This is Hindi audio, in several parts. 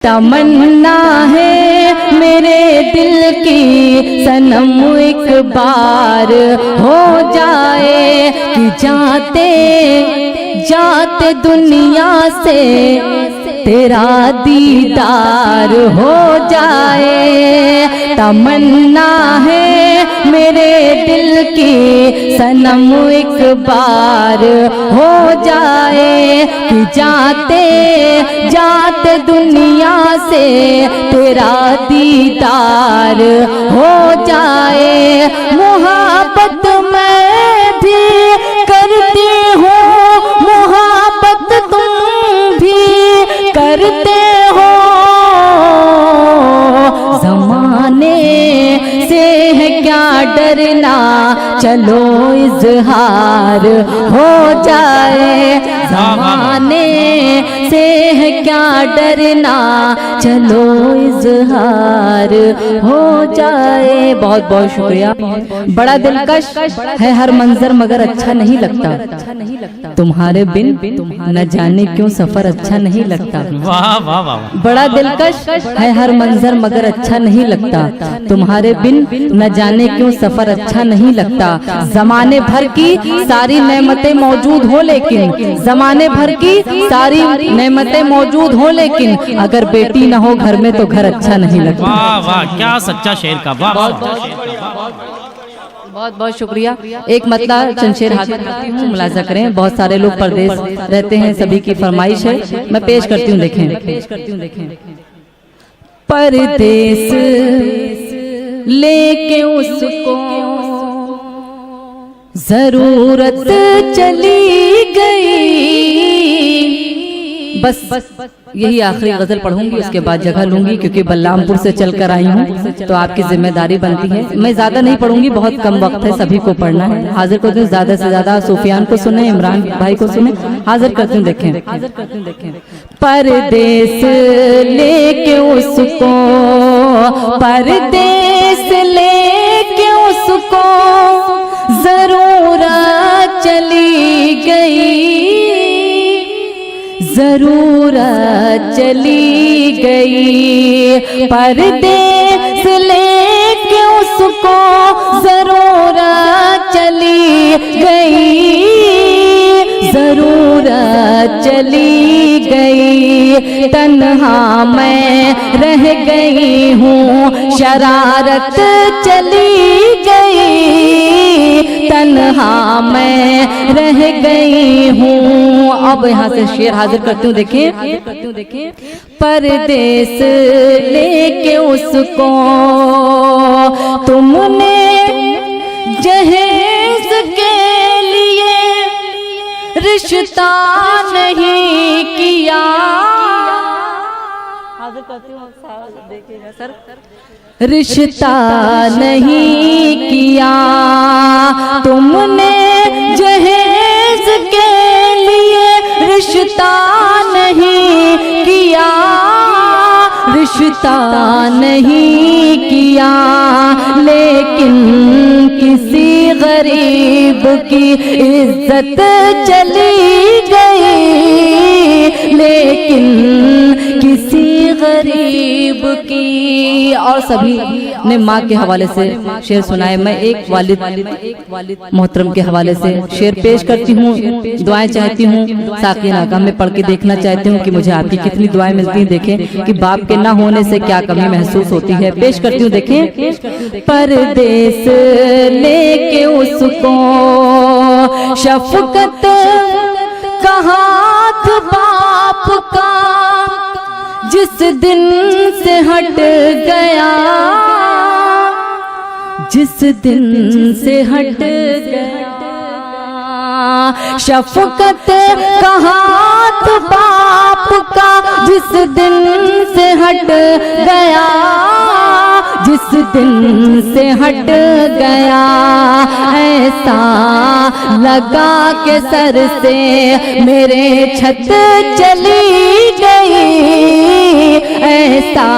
तमन्ना है मेरे दिल की सनम एक बार हो जाए कि जाते जाते दुनिया से तेरा दीदार हो जाए। तमन्ना है मेरे दिल की सनम एक बार हो जाए कि जाते जाते दुनिया से तेरा दीदार हो जाए। मोहब्बत मैं भी करती हूँ, मोहब्बत तुम भी करते हो, ज़माने से है क्या डरना, चलो इज़हार हो जाए। ज़माने से है क्या डरना, चलो इज़हार हो जाए। बहुत बहुत शुक्रिया। बड़ा दिलकश है हर मंजर मगर अच्छा नहीं लगता, तुम्हारे बिन न जाने क्यों सफर अच्छा नहीं लगता। वाह वाह वाह। बड़ा दिलकश है हर मंजर मगर अच्छा नहीं लगता, तुम्हारे बिन न जाने क्यों सफर अच्छा नहीं लगता। जमाने भर की सारी नेमतें मौजूद हो लेकिन, जमाने भर की सारी नेमतें मौजूद हो लेकिन, अगर बेटी न हो घर में तो घर अच्छा नहीं लगता। वाह वाह, क्या सच्चा शेर का। वाह बहुत बहुत शुक्रिया। एक मतलब चंद शेर हाजिर करती हूँ, मुलाजा करें। बहुत सारे लोग परदेश रहते हैं, सभी की फरमाइश है, मैं पेश करती हूँ। देखें। परदेश लेके उसको जरूरत चली गई। बस यही आखिरी गजल पढ़ूंगी, उसके बाद जगह लूंगी क्योंकि बल्लामपुर से चलकर आई हूँ तो आपकी जिम्मेदारी बनती है। मैं ज्यादा नहीं पढ़ूंगी, बहुत कम वक्त है, सभी को पढ़ना है। हाजिर करती हूँ ज्यादा से ज्यादा सुफियान को सुने, इमरान भाई को सुने। हाजिर करती हूँ। देखें। परदेश लेके उसको, परदेश लेके उसको जरूरत चली गई, जरूरत चली गई। परदेश लेके उसको जरूरत चली गई, जरूरत चली गई। तन्हा मैं रह गई हूँ, शरारत चली गई, तन्हा मैं रह गई हूँ। अब यहाँ से शेर हाजिर करती हूँ। देखें। परदेश लेके उसको तुमने जहेज के लिए रिश्ता नहीं किया। हाजिर करती हूँ, देखिएगा सर। रिश्ता नहीं किया तुमने, जहेज के लिए रिश्ता नहीं किया, रिश्ता नहीं किया। लेकिन किसी गरीब की इज्जत चली गई, लेकिन किसी गरीब की। और सभी ने माँ के हवाले से शेर सुनाए। मैं एक वालिद मोहतरम के हवाले से शेर पेश करती हूँ, दुआएं चाहती हूँ। साकिन आका में पढ़ के देखना चाहती हूँ कि मुझे आपकी कितनी दुआएं मिलती हैं। देखें कि बाप के ना होने से क्या कमी महसूस होती है। पेश करती हूँ। देखें। परदेश लेके उसको शफकत का हाथ बाप का जिस दिन से हट गया, जिस दिन से हट गया। शफकत का हाथ बाप का जिस दिन से हट गया, जिस दिन से हट गया। ऐसा लगा के सर से मेरे छत चली गई, ऐसा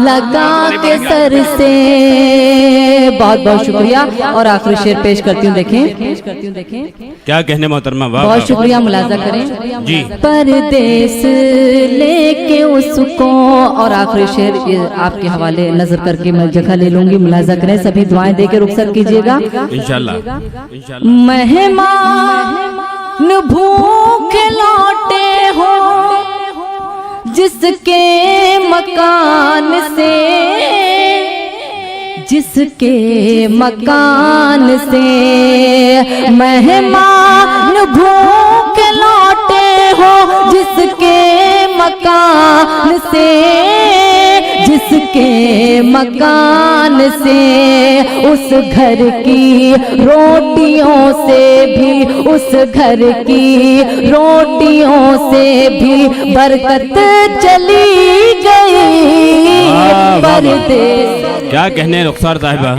लगा के सर से। बहुत बहुत शुक्रिया। और आखिरी शेर पेश करती हूँ, देखें क्या कहने मोहतरमा, वाह बहुत वाह। शुक्रिया, मुलाजा करें जी। परदेस लेके उसको। और आखिरी शेर ये आपके हवाले नजर करके मैं जगह ले लूंगी, मुलाजा करें, सभी दुआएं देके रुखसत कीजिएगा इंशाल्लाह इंशाल्लाह। मेहमान भूख लौटे हो जिसके मकान से, जिसके मकान से। मेहमान भूख लौटे हो जिसके मकान से, जिसके मकान से। उस घर की रोटियों से भी, उस घर की रोटियों से भी बरकत चली गई। वाह, वाह, वाह। परदेस क्या कहने रुखसार साहिबा।